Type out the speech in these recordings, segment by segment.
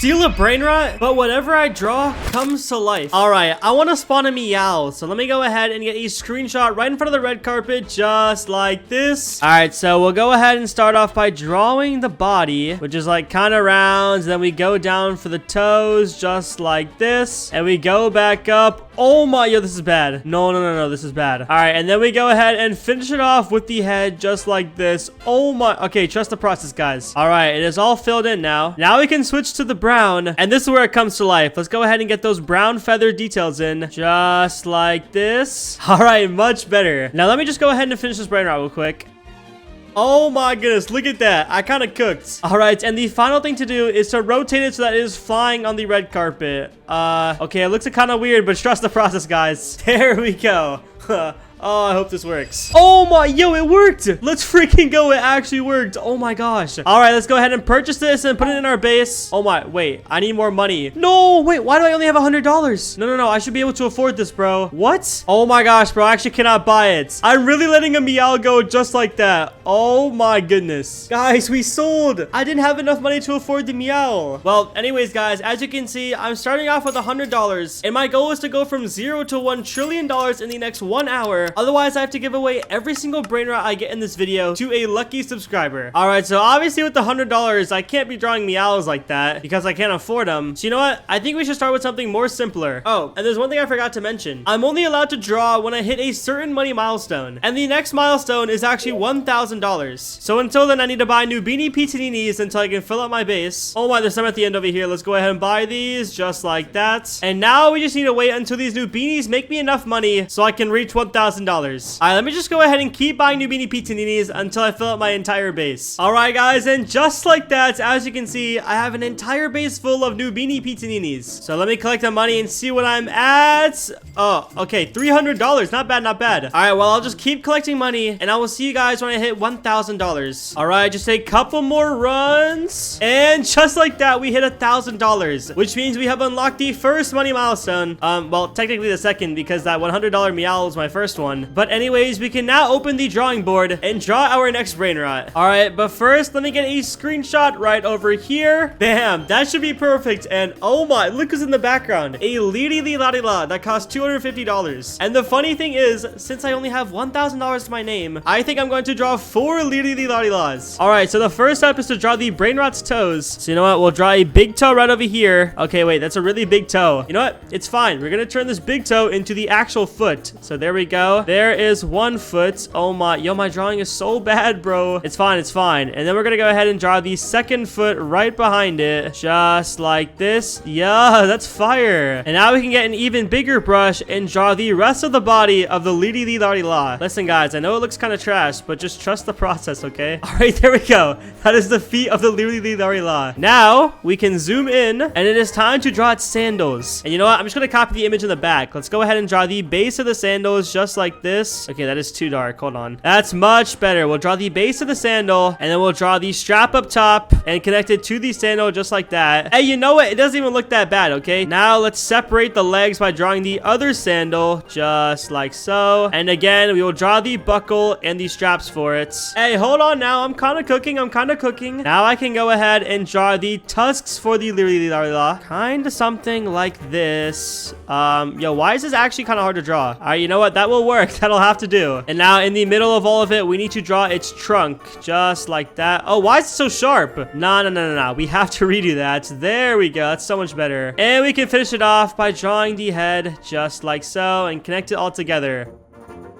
Steal a Brainrot, but whatever I draw comes to life. All right, I want to spawn a meow, so let me go ahead and get a screenshot right in front of the red carpet, just like this. All right, so we'll go ahead and start off by drawing the body, which is like kind of round. Then we go down for the toes, just like this, and we go back up. Oh my, yo, this is bad. No, this is bad. All right, and then we go ahead and finish it off with the head, just like this. Oh my, okay, trust the process, guys. All right, it is all filled in now. Now we can switch to the brown, and this is where it comes to life. Let's go ahead and get those brown feather details in, just like this. All right, much better. Now let me just go ahead and finish this brain rot real quick. Oh my goodness, look at that. I kind of cooked. All right, and the final thing to do is to rotate it so that it is flying on the red carpet. Okay, it looks kind of weird, but trust the process, guys. There we go. Oh, I hope this works. Oh my, yo, it worked. Let's freaking go. It actually worked. Oh my gosh. All right, let's go ahead and purchase this and put it in our base. Oh my, wait, I need more money. No, wait, why do I only have $100? No, I should be able to afford this, bro. What? Oh my gosh, bro, I actually cannot buy it. I'm really letting a meow go just like that. Oh my goodness. Guys, we sold. I didn't have enough money to afford the meow. Well, anyways, guys, as you can see, I'm starting off with $100, and my goal is to go from 0 to $1 trillion in the next 1 hour. Otherwise, I have to give away every single brain rot I get in this video to a lucky subscriber. All right, so obviously with the $100, I can't be drawing meows like that because I can't afford them. So you know what? I think we should start with something more simpler. Oh, and there's one thing I forgot to mention. I'm only allowed to draw when I hit a certain money milestone, and the next milestone is actually $1,000. So until then, I need to buy new beanie pitaninis until I can fill up my base. Oh my, there's some at the end over here. Let's go ahead and buy these just like that. And now we just need to wait until these new beanies make me enough money so I can reach $1,000. All right, let me just go ahead and keep buying new beanie pitaninis until I fill up my entire base. All right, guys, and just like that, as you can see, I have an entire base full of new beanie pitaninis. So let me collect the money and see what I'm at. Oh, okay, $300. Not bad, not bad. All right, well, I'll just keep collecting money, and I will see you guys when I hit $1,000. All right, just a couple more runs, and just like that, we hit $1,000, which means we have unlocked the first money milestone. Well, technically the second, because that $100 meow was my first one. But anyways, we can now open the drawing board and draw our next brain rot. All right, but first, let me get a screenshot right over here. Bam, that should be perfect. And oh my, look who's in the background. A Lylla that costs $250. And the funny thing is, since I only have $1,000 to my name, I think I'm going to draw 4 Lylla. All right, so the first step is to draw the brain rot's toes. So you know what? We'll draw a big toe right over here. Okay, wait, that's a really big toe. You know what? It's fine. We're going to turn this big toe into the actual foot. So there we go. There is 1 foot. Oh my, yo, my drawing is so bad, bro. It's fine, it's fine. And then we're gonna go ahead and draw the second foot right behind it, just like this. Yeah, that's fire. And now we can get an even bigger brush and draw the rest of the body of the Lylla. Listen, guys, I know it looks kind of trash, but just trust the process, okay? All right, there we go. That is the feet of the Lylla. Now we can zoom in, and it is time to draw its sandals. And you know what? I'm just gonna copy the image in the back. Let's go ahead and draw the base of the sandals, just like this. Okay, that is too dark. Hold on. That's much better. We'll draw the base of the sandal, and then we'll draw the strap up top and connect it to the sandal just like that. Hey, you know what? It doesn't even look that bad, okay? Now let's separate the legs by drawing the other sandal just like so. And again, we will draw the buckle and the straps for it. Hey, hold on now. I'm kind of cooking. Now I can go ahead and draw the tusks for the Lylla. Kind of something like this. Yo, why is this actually kind of hard to draw? All right, you know what? That will work. That'll have to do. And now in the middle of all of it, we need to draw its trunk just like that. Oh, why is it so sharp? No. We have to redo that. There we go. That's so much better. And we can finish it off by drawing the head just like so and connect it all together.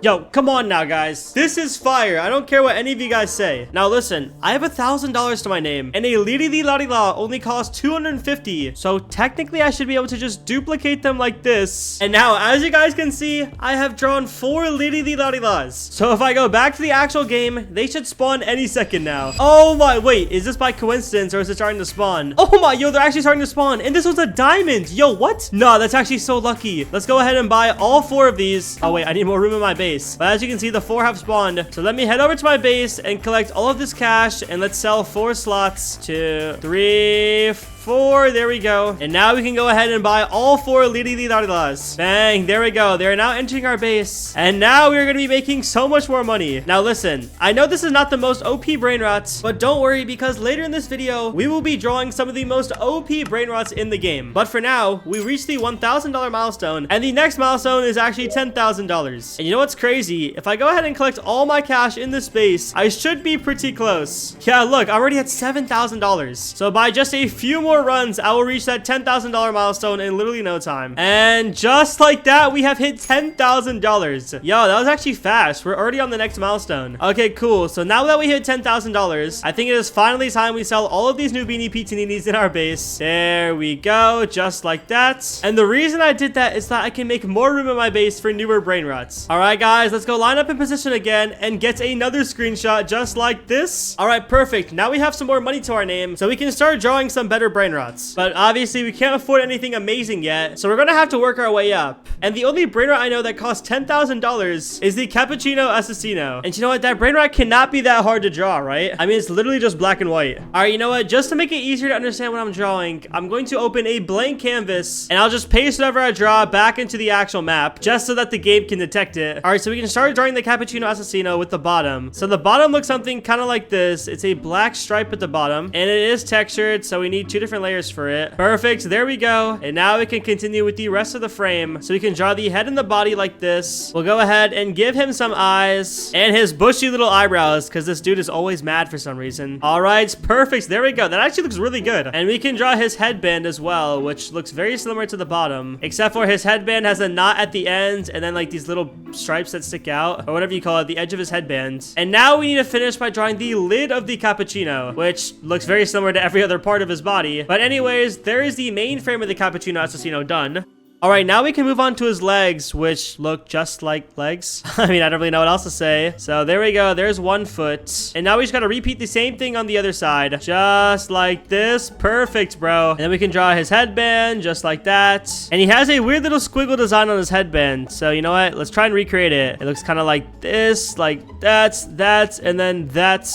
Yo, come on now, guys. This is fire. I don't care what any of you guys say. Now, listen. I have $1,000 to my name, and a Lylla only costs $250. So, technically, I should be able to just duplicate them like this. And now, as you guys can see, I have drawn 4 Lylla. So, if I go back to the actual game, they should spawn any second now. Oh my, wait. Is this by coincidence, or is it starting to spawn? Oh my, yo, they're actually starting to spawn. And this was a diamond. Yo, what? No, that's actually so lucky. Let's go ahead and buy all 4 of these. Oh, wait. I need more room in my base. But as you can see, the 4 have spawned. So let me head over to my base and collect all of this cash. And let's sell 4 slots. 2, 3, 4. There we go. And now we can go ahead and buy all 4 Lillas. Bang. There we go. They're now entering our base. And now we're going to be making so much more money. Now listen, I know this is not the most OP brain rots, but don't worry because later in this video, we will be drawing some of the most OP brain rots in the game. But for now, we reached the $1,000 milestone, and the next milestone is actually $10,000. And you know what's crazy? If I go ahead and collect all my cash in this base, I should be pretty close. Yeah, look, I'm already at $7,000. So by just a few more runs, I will reach that $10,000 milestone in literally no time. And just like that, we have hit $10,000. Yo, that was actually fast. We're already on the next milestone. Okay, cool. So now that we hit $10,000, I think it is finally time we sell all of these new Beanie Pitaninis in our base. There we go, just like that. And the reason I did that is that I can make more room in my base for newer brain rots. All right, guys, let's go line up in position again and get another screenshot just like this. All right, perfect. Now we have some more money to our name, so we can start drawing some better brain rots. But obviously, we can't afford anything amazing yet, so we're gonna have to work our way up. And the only brain rot I know that costs $10,000 is the Cappuccino Assassino. And you know what? That brain rot cannot be that hard to draw, right? I mean, it's literally just black and white. All right, you know what? Just to make it easier to understand what I'm drawing, I'm going to open a blank canvas, and I'll just paste whatever I draw back into the actual map, just so that the game can detect it. All right, so we can start drawing the Cappuccino Assassino with the bottom. So the bottom looks something kind of like this. It's a black stripe at the bottom, and it is textured, so we need 2 different layers for it. Perfect. There we go. And now we can continue with the rest of the frame. So we can draw the head and the body like this. We'll go ahead and give him some eyes and his bushy little eyebrows, because this dude is always mad for some reason. All right, perfect. There we go. That actually looks really good. And we can draw his headband as well, which looks very similar to the bottom, except for his headband has a knot at the end and then like these little stripes that stick out, or whatever you call it, the edge of his headband. And now we need to finish by drawing the lid of the cappuccino, which looks very similar to every other part of his body. But anyways, there is the main frame of the Cappuccino Assassino done. All right, now we can move on to his legs, which look just like legs. I mean, I don't really know what else to say. So there we go. There's 1 foot. And now we just got to repeat the same thing on the other side. Just like this. Perfect, bro. And then we can draw his headband just like that. And he has a weird little squiggle design on his headband. So you know what? Let's try and recreate it. It looks kind of like this, like that, and then that,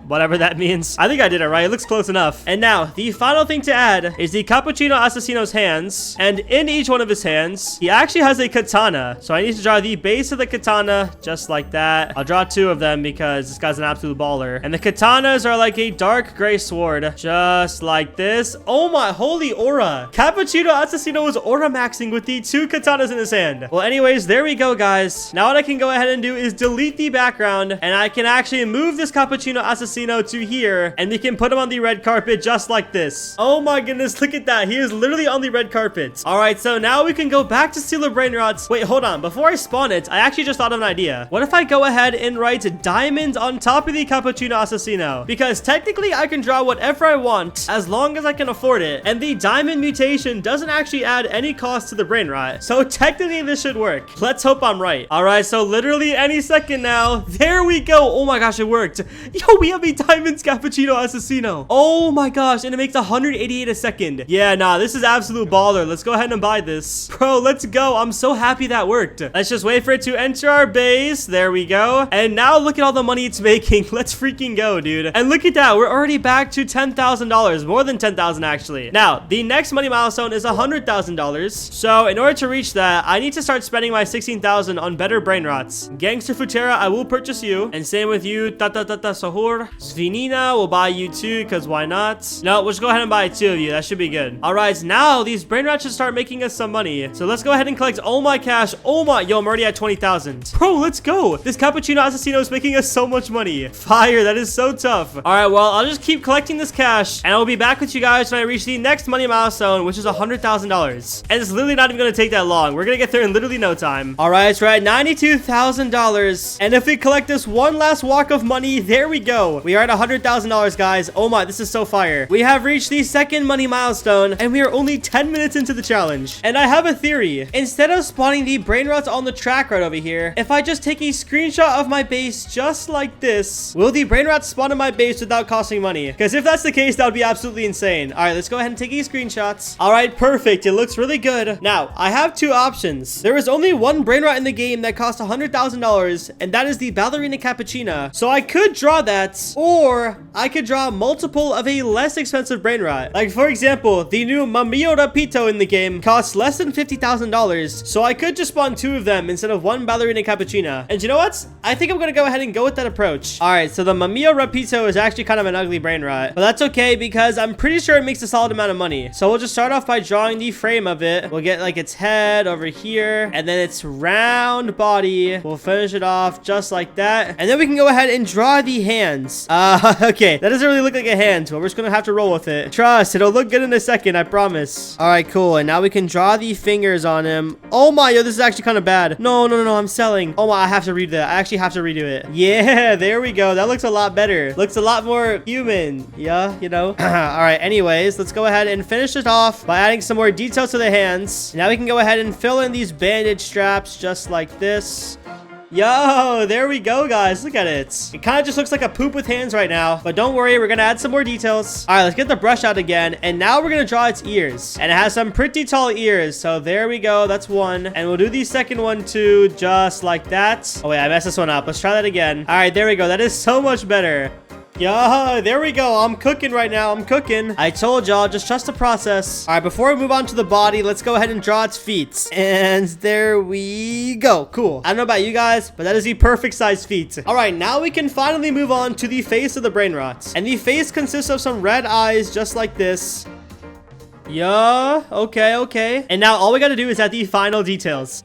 whatever that means. I think I did it right. It looks close enough. And now the final thing to add is the Cappuccino Assassino's hands. And in each one of his hands, he actually has a katana. So I need to draw the base of the katana just like that. I'll draw 2 of them because this guy's an absolute baller. And the katanas are like a dark gray sword, just like this. Oh my holy aura. Cappuccino Assassino was aura maxing with the 2 katanas in his hand. Well, anyways, there we go, guys. Now what I can go ahead and do is delete the background, and I can actually move this Cappuccino Assassino to here, and we can put him on the red carpet just like this. Oh my goodness, look at that. He is literally on the red carpet. All right, so now we can go back to Steal A Brainrot. Wait, hold on. Before I spawn it, I actually just thought of an idea. What if I go ahead and write diamond on top of the Cappuccino Assassino? Because technically I can draw whatever I want as long as I can afford it. And the diamond mutation doesn't actually add any cost to the Brainrot. So technically this should work. Let's hope I'm right. All right, so literally any second now. There we go. Oh my gosh, it worked. Yo, we have a diamond Cappuccino Assassino. Oh my gosh, and it makes 188 a second. Yeah, nah, this is absolute baller. Let's go ahead and buy this. Bro, let's go. I'm so happy that worked. Let's just wait for it to enter our base. There we go. And now look at all the money it's making. Let's freaking go, dude. And look at that. We're already back to $10,000. More than 10,000 actually. Now, the next money milestone is $100,000. So in order to reach that, I need to start spending my 16,000 on better brain rots. Gangster Futera, I will purchase you. And same with you. Tata Sahur. Svinina will buy you too, because why not? No, we'll just go ahead and buy 2 of you. That should be good. All right, now these brain rots should start making us some money. So let's go ahead and collect all my cash. Oh my, yo, I'm already at 20,000. Bro, let's go. This Cappuccino Assassino is making us so much money. Fire, that is so tough. All right, well, I'll just keep collecting this cash, and I'll be back with you guys when I reach the next money milestone, which is $100,000. And it's literally not even going to take that long. We're going to get there in literally no time. All right, so we're at $92,000. And if we collect this one last walk of money, there we go. We are at $100,000, guys. Oh my, this is so fire. We have reached the second money milestone, and we are only 10 minutes into the challenge. And and I have a theory. Instead of spawning the brain rots on the track right over here, if I just take a screenshot of my base just like this, will the brain rots spawn in my base without costing money? Because if that's the case, that would be absolutely insane. All right, let's go ahead and take these screenshots. All right, perfect. It looks really good. Now, I have two options. There is only one brain rot in the game that costs $100,000, and that is the ballerina cappuccino. So I could draw that, or I could draw multiple of a less expensive brain rot. Like, for example, the new Mamio Rapito in the game costs less than $50,000. So I could just spawn two of them instead of one ballerina cappuccino. And you know what? I think I'm going to go ahead and go with that approach. All right, so the Mamio Rapito is actually kind of an ugly brain rot, but that's okay because I'm pretty sure it makes a solid amount of money. So we'll just start off by drawing the frame of it. We'll get like its head over here, and then its round body. We'll finish it off just like that. And then we can go ahead and draw the hands. Okay, that doesn't really look like a hand, so we're just gonna have to roll with it. Trust, it'll look good in a second, I promise. All right, cool. And now we can draw the fingers on him. Oh my, yo, this is actually kind of bad. No, I'm selling. Oh my, I have to redo that. I actually have to redo it. Yeah, there we go. That looks a lot better. Looks a lot more human. Yeah, you know. All right, anyways, let's go ahead and finish it off by adding some more details to the hands. Now we can go ahead and fill in these bandage straps just like this. Yo, there we go, guys. Look at it. It kind of just looks like a poop with hands right now, but don't worry, we're gonna add some more details. All right, let's get the brush out again, and now we're gonna draw its ears, and it has some pretty tall ears. So there we go. That's one, and we'll do the second one too, just like that. Oh wait, I messed this one up. Let's try that again. All right, there we go. That is so much better. Yeah, there we go. I'm cooking right now. I'm cooking. I told y'all, just trust the process. All right, before we move on to the body, let's go ahead and draw its feet. And there we go. Cool. I don't know about you guys, but that is the perfect size feet. All right, now we can finally move on to the face of the brain rot. And the face consists of some red eyes just like this. Yeah, okay. And now all we got to do is add the final details.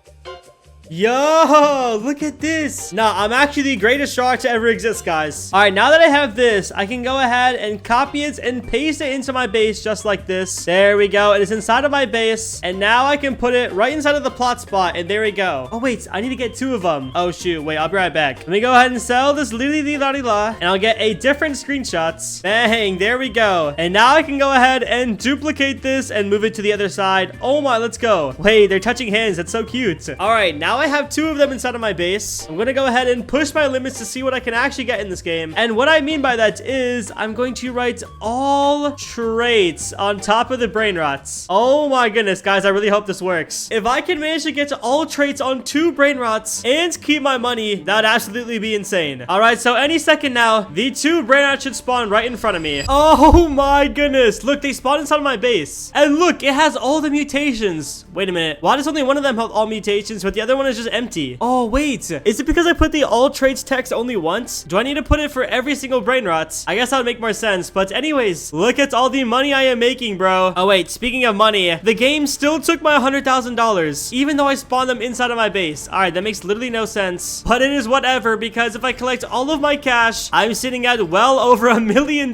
Yo, look at this. Nah, I'm actually the greatest drawer to ever exist, guys. All right, now that I have this, I can go ahead and copy it and paste it into my base just like this. There we go. It is inside of my base, and now I can put it right inside of the plot spot, and there we go. Oh wait, I need to get two of them. Oh shoot, wait, I'll be right back. Let me go ahead and sell this Lylla, and I'll get a different screenshots. Bang, there we go. And now I can go ahead and duplicate this and move it to the other side. Oh my, let's go. Wait, they're touching hands. That's so cute. All right, now I have two of them inside of my base. I'm gonna go ahead and push my limits to see what I can actually get in this game. And what I mean by that is I'm going to write all traits on top of the brain rots. Oh my goodness, guys, I really hope this works. If I can manage to get to all traits on 2 brain rots and keep my money, that would absolutely be insane. All right, so any second now, the 2 brain rots should spawn right in front of me. Oh my goodness, look, they spawned inside of my base. And look, it has all the mutations. Wait a minute, why does only one of them have all mutations, but the other one is just empty? Oh wait, is it because I put the all traits text only once? Do I need to put it for every single brain rot? I guess that would make more sense. But anyways, look at all the money I am making, bro. Oh wait, speaking of money, the game still took my $100,000 even though I spawned them inside of my base. All right, that makes literally no sense, but it is whatever, because if I collect all of my cash, I'm sitting at well over $1 million.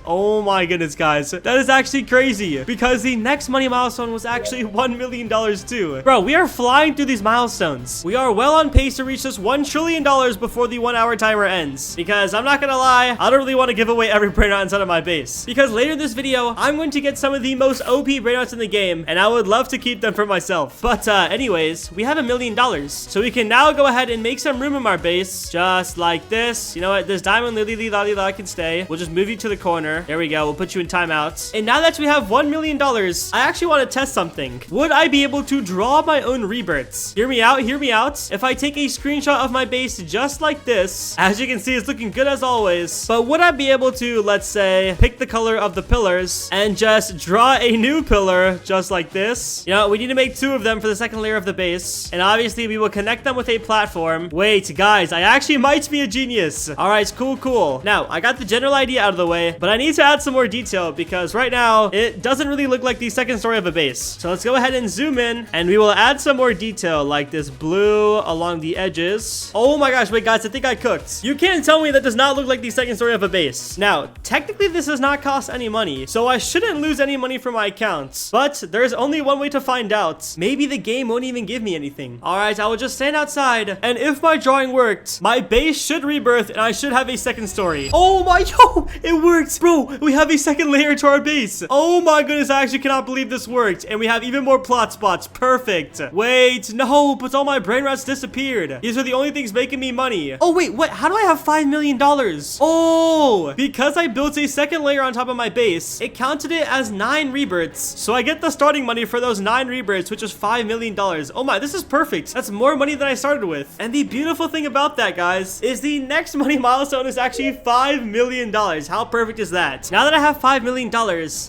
Oh my goodness, guys, that is actually crazy, because the next money milestone was actually $1 million too. Bro, we are flying through these milestones. We are well on pace to reach this $1 trillion before the 1 hour timer ends, because I'm not gonna lie, I don't really want to give away every brain rot inside of my base, because later in this video, I'm going to get some of the most OP brain rots in the game, and I would love to keep them for myself. But anyways, we have $1 million, so we can now go ahead and make some room in our base, just like this. You know what, this diamond Lylla can stay. We'll just move you to the corner. There we go, we'll put you in timeout. And now that we have $1 million, I actually want to test something. Would I be able to draw my own rebirths? Hear me out, hear me out. If I take a screenshot of my base just like this, as you can see, it's looking good as always, but would I be able to, let's say, pick the color of the pillars and just draw a new pillar just like this? You know, we need to make 2 of them for the second layer of the base, and obviously we will connect them with a platform. Wait, guys, I actually might be a genius. All right, cool. Now, I got the general idea out of the way, but I need to add some more detail, because right now, it doesn't really look like the second story of a base. So let's go ahead and zoom in, and we will add some more detail, like this blue along the edges. Oh my gosh, wait guys, I think I cooked. You can't tell me that does not look like the second story of a base. Now, technically this does not cost any money, so I shouldn't lose any money from my accounts. But there's only one way to find out. Maybe the game won't even give me anything. All right, I will just stand outside, and if my drawing worked, my base should rebirth, and I should have a second story. Oh my, yo, it worked, bro. We have a second layer to our base. Oh my goodness, I actually cannot believe this worked, and we have even more plot spots. Perfect. Wait, no, but all my brain rots disappeared. These are the only things making me money. Oh wait, what? How do I have $5 million? Oh, because I built a second layer on top of my base, it counted it as 9 rebirths. So I get the starting money for those 9 rebirths, which is $5 million. Oh my, this is perfect. That's more money than I started with. And the beautiful thing about that, guys, is the next money milestone is actually $5 million. How perfect is that? Now that I have $5 million,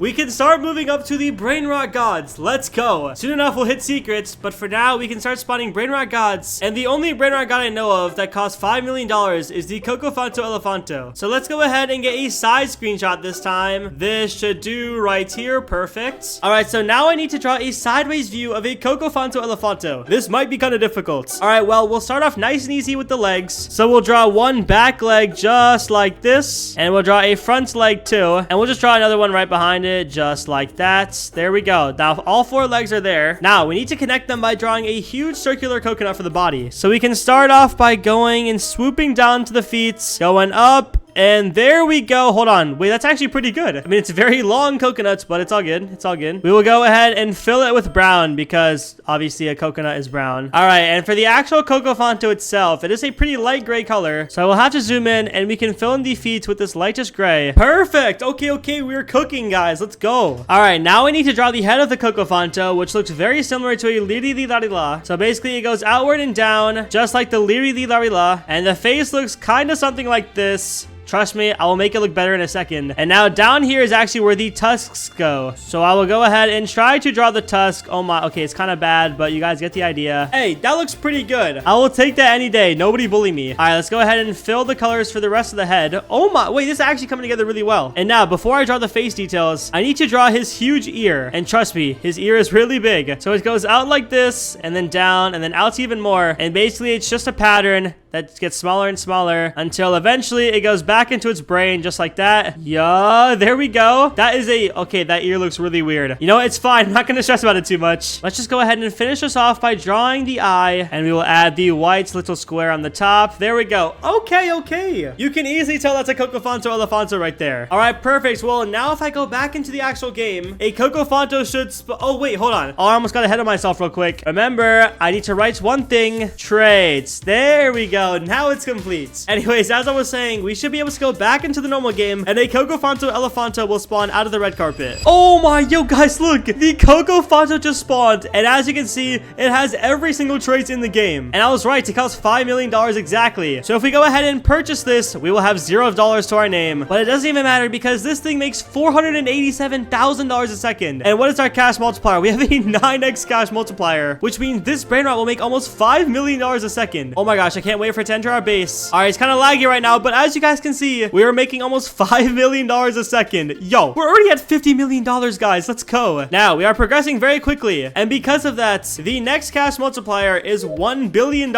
we can start moving up to the Brainrot gods. Let's go. Soon enough, we'll hit secrets, but for now, we can start spawning Brainrot gods. And the only Brainrot god I know of that costs $5 million is the Cocofanto Elefanto. So let's go ahead and get a side screenshot this time. This should do right here. Perfect. All right, so now I need to draw a sideways view of a Cocofanto Elefanto. This might be kind of difficult. All right, well, we'll start off nice and easy with the legs. So we'll draw one back leg just like this, and we'll draw a front leg too, and we'll just draw another one right behind it just like that. There we go. Now all 4 legs are there. Now we need to connect them by drawing a huge circular coconut for the body. So we can start off by going and swooping down to the feet, going up. And there we go. Hold on. Wait, that's actually pretty good. I mean, it's very long coconuts, but it's all good. It's all good. We will go ahead and fill it with brown because obviously a coconut is brown. All right. And for the actual Cocofanto itself, it is a pretty light gray color. So I will have to zoom in and we can fill in the feet with this lightest gray. Perfect. Okay. We're cooking, guys. Let's go. All right. Now we need to draw the head of the Cocofanto, which looks very similar to a Lylla. So basically it goes outward and down, just like the Lylla. And the face looks kind of something like this. Trust me, I will make it look better in a second. And now down here is actually where the tusks go. So I will go ahead and try to draw the tusk. Oh my, okay, it's kind of bad, but you guys get the idea. Hey, that looks pretty good. I will take that any day. Nobody bully me. All right, let's go ahead and fill the colors for the rest of the head. Oh my, wait, this is actually coming together really well. And now, before I draw the face details, I need to draw his huge ear. And trust me, his ear is really big. So it goes out like this, and then down, and then out even more. And basically, it's just a pattern that gets smaller and smaller until eventually it goes back into its brain just like that. Yeah, there we go. That is okay, that ear looks really weird. You know what? It's fine. I'm not going to stress about it too much. Let's just go ahead and finish this off by drawing the eye, and we will add the white little square on the top. There we go. Okay. You can easily tell that's a Cocofanto Elefanto right there. All right, perfect. Well, now if I go back into the actual game, a Cocofanto should oh, wait, hold on. Oh, I almost got ahead of myself real quick. Remember, I need to write one thing. Traits. There we go. Now it's complete. Anyways, as I was saying, we should be able to go back into the normal game, and a Cocofanto Elefanto will spawn out of the red carpet. Oh my, yo guys, look, the Cocofanto just spawned, and as you can see, it has every single trait in the game. And I was right, it costs $5 million exactly. So if we go ahead and purchase this, we will have $0 to our name. But it doesn't even matter because this thing makes $487,000 a second. And what is our cash multiplier? We have a 9x cash multiplier, which means this brainrot will make almost $5 million a second. Oh my gosh, I can't wait for it to enter our base. All right, it's kind of laggy right now, but as you guys can see, we are making almost $5 million a second. Yo, we're already at $50 million, guys. Let's go. Now, we are progressing very quickly, and because of that, the next cash multiplier is $1 billion,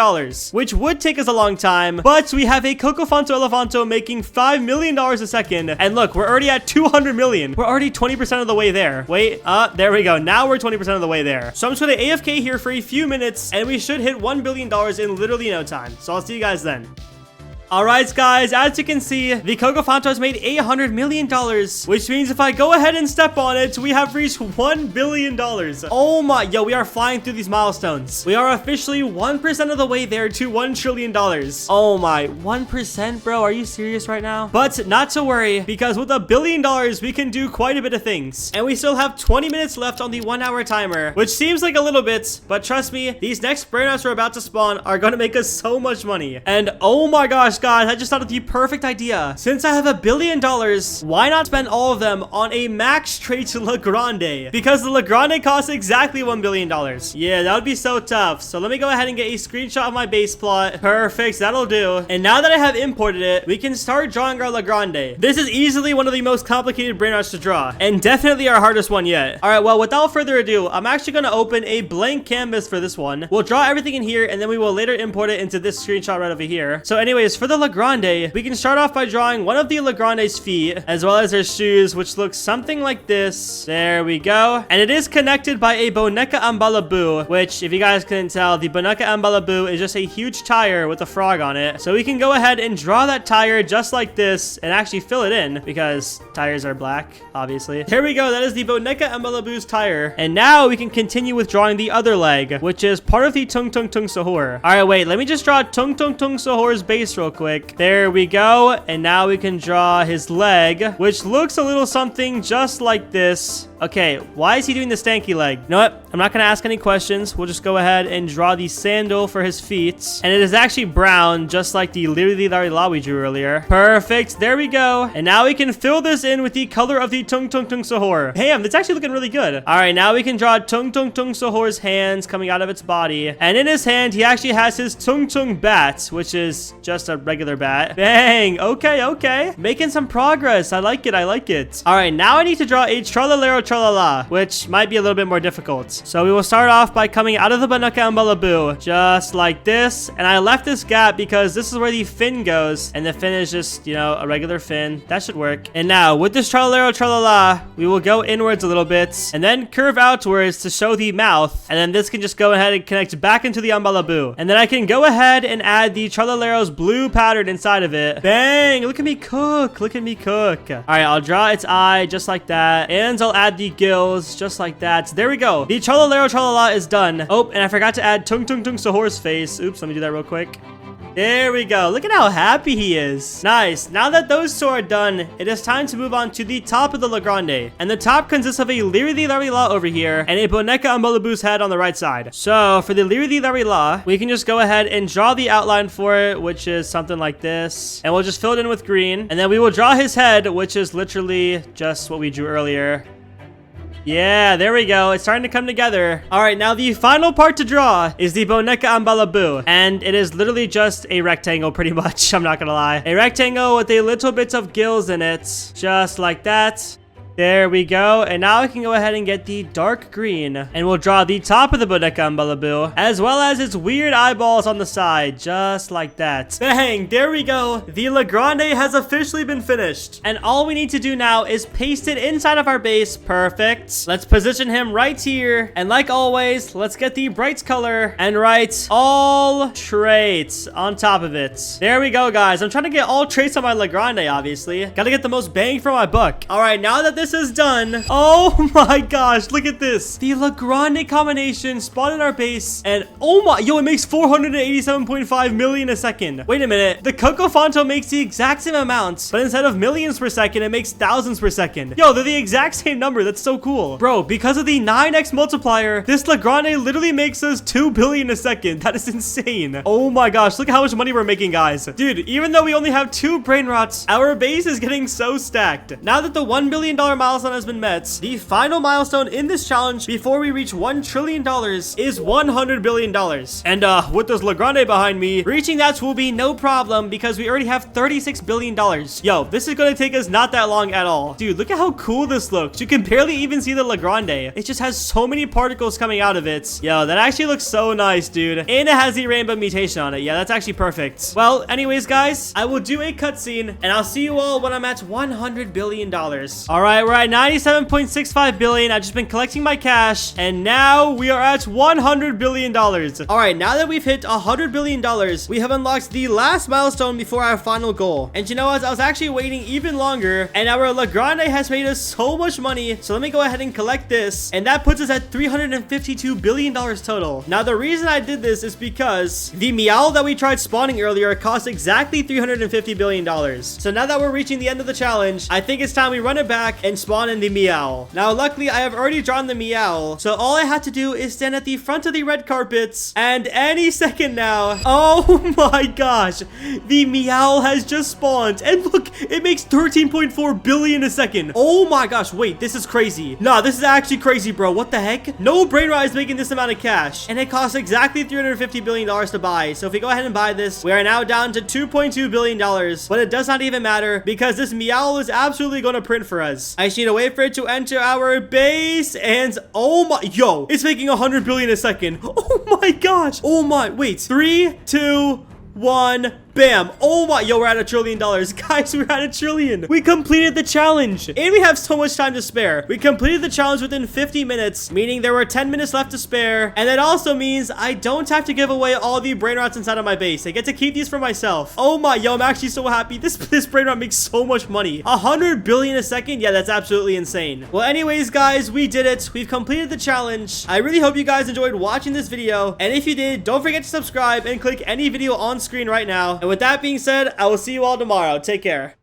which would take us a long time, but we have a Cocofanto Elefanto making $5 million a second, and look, we're already at 200 million. We're already 20% of the way there. Wait, there we go. Now we're 20% of the way there. So I'm just going to AFK here for a few minutes, and we should hit $1 billion in literally no time. So I'll see you guys then. Alright guys, as you can see, the Cocofanto has made $800 million, which means if I go ahead and step on it, we have reached $1 billion. Oh my, yo, we are flying through these milestones. We are officially 1% of the way there to $1 trillion. Oh my, 1%, bro? Are you serious right now? But not to worry, because with $1 billion, we can do quite a bit of things. And we still have 20 minutes left on the 1-hour timer, which seems like a little bit, but trust me, these next brainrots we're about to spawn are going to make us so much money. And oh my gosh, guys, I just thought of the perfect idea. Since I have $1 billion, why not spend all of them on a max trait La Grande? Because the La Grande costs exactly $1 billion. Yeah, that would be so tough. So let me go ahead and get a screenshot of my base plot. Perfect, that'll do. And now that I have imported it, we can start drawing our La Grande. This is easily one of the most complicated brain rots to draw, and definitely our hardest one yet. All right, well, without further ado, I'm actually going to open a blank canvas for this one. We'll draw everything in here, and then we will later import it into this screenshot right over here. So anyways, for the La Grande, we can start off by drawing one of the La Grande's feet, as well as her shoes, which looks something like this. There we go. And it is connected by a Boneca Ambalaboo, which, if you guys couldn't tell, the Boneca Ambalaboo is just a huge tire with a frog on it. So we can go ahead and draw that tire just like this and actually fill it in because tires are black, obviously. Here we go. That is the Boneca Ambalaboo's tire. And now we can continue with drawing the other leg, which is part of the Tung Tung Tung Sahur. All right, wait, let me just draw Tung Tung Tung Sahur's base real quick. There we go. And now we can draw his leg, which looks a little something just like this. Okay, why is he doing the stanky leg? You know what? I'm not going to ask any questions. We'll just go ahead and draw the sandal for his feet. And it is actually brown, just like the Lylla we drew earlier. Perfect. There we go. And now we can fill this in with the color of the Tung Tung Tung Sahur. Damn, it's actually looking really good. All right, now we can draw Tung Tung Tung Sahur's hands coming out of its body. And in his hand, he actually has his Tung Tung bat, which is just a regular bat. Bang. Okay, okay. Making some progress. I like it. I like it. All right, now I need to draw a Tralalero Tralala, which might be a little bit more difficult. So we will start off by coming out of the Boneca Ambalaboo, just like this. And I left this gap because this is where the fin goes. And the fin is just, you know, a regular fin. That should work. And now with this Tralalero Tralala, we will go inwards a little bit and then curve outwards to show the mouth. And then this can just go ahead and connect back into the Ambalaboo. And then I can go ahead and add the Tralalero's blue pattern inside of it. Bang! Look at me cook. Look at me cook. All right, I'll draw its eye just like that. And I'll add the gills just like that. There we go. The Tralalero Tralala is done. Oh, and I forgot to add Tung Tung Tung Sahur's face. Oops, let me do that real quick. There we go. Look at how happy he is. Nice. Now that those two are done, it is time to move on to the top of the La Grande. And the top consists of a Lylla over here and a Boneca Ambalaboo's head on the right side. So for the Lylla, we can just go ahead and draw the outline for it, which is something like this. And we'll just fill it in with green. And then we will draw his head, which is literally just what we drew earlier. Yeah, there we go. It's starting to come together. All right, now the final part to draw is the Boneca Ambalaboo. And it is literally just a rectangle pretty much. I'm not gonna lie. A rectangle with a little bit of gills in it. Just like that. There we go. And now I can go ahead and get the dark green. And we'll draw the top of the Boneca Ambalaboo, as well as its weird eyeballs on the side. Just like that. Bang! There we go. The La Grande has officially been finished. And all we need to do now is paste it inside of our base. Perfect. Let's position him right here. And like always, let's get the brights color and write all traits on top of it. There we go, guys. I'm trying to get all traits on my La Grande, obviously. Gotta get the most bang for my buck. All right, now that this is done. Oh my gosh, look at this. The La Grande combination spawned in our base. And oh my, yo, it makes 487.5 million a second. Wait a minute. The Coco Fonto makes the exact same amount, but instead of millions per second, it makes thousands per second. Yo, they're the exact same number. That's so cool. Bro, because of the 9x multiplier, this La Grande literally makes us 2 billion a second. That is insane. Oh my gosh, look at how much money we're making, guys. Dude, even though we only have 2 brain rots, our base is getting so stacked. Now that the $1 billion milestone has been met, the final milestone in this challenge before we reach $1 trillion is $100 billion. And with this La Grande behind me, reaching that will be no problem because we already have $36 billion. Yo, this is going to take us not that long at all. Dude, look at how cool this looks. You can barely even see the La Grande. It just has so many particles coming out of it. Yo, that actually looks so nice, dude. And it has the rainbow mutation on it. Yeah, that's actually perfect. Well, anyways, guys, I will do a cutscene and I'll see you all when I'm at $100 billion. All right, we're at 97.65 billion. I've just been collecting my cash and now we are at $100 billion. All right, now that we've hit $100 billion, we have unlocked the last milestone before our final goal. And you know what? I was actually waiting even longer and our La Grande has made us so much money. So let me go ahead and collect this. And that puts us at $352 billion total. Now, the reason I did this is because the meow that we tried spawning earlier cost exactly $350 billion. So now that we're reaching the end of the challenge, I think it's time we run it back and and spawn in the meow. Now, luckily, I have already drawn the meow, so all I have to do is stand at the front of the red carpets, and any second now, oh my gosh, the meow has just spawned, and look, it makes 13.4 billion a second. Oh my gosh, wait, this is crazy. Nah, this is actually crazy, bro. What the heck? No Brainrot is making this amount of cash, and it costs exactly $350 billion to buy. So if we go ahead and buy this, we are now down to $2.2 billion, but it does not even matter because this meow is absolutely going to print for us. I just need to wait for it to enter our base, and oh my, yo, it's making 100 billion a second. Oh my gosh. Oh my, wait, 3, 2, 1, bam. Oh my, yo, we're at $1 trillion. Guys, we're at $1 trillion. We completed the challenge, and we have so much time to spare. We completed the challenge within 50 minutes, meaning there were 10 minutes left to spare, and that also means I don't have to give away all the Brainrots inside of my base. I get to keep these for myself. Oh my, yo, I'm actually so happy. This Brainrot makes so much money. 100 billion a second? Yeah, that's absolutely insane. Well, anyways, guys, we did it. We've completed the challenge. I really hope you guys enjoyed watching this video, and if you did, don't forget to subscribe and click any video on screen right now. And with that being said, I will see you all tomorrow. Take care.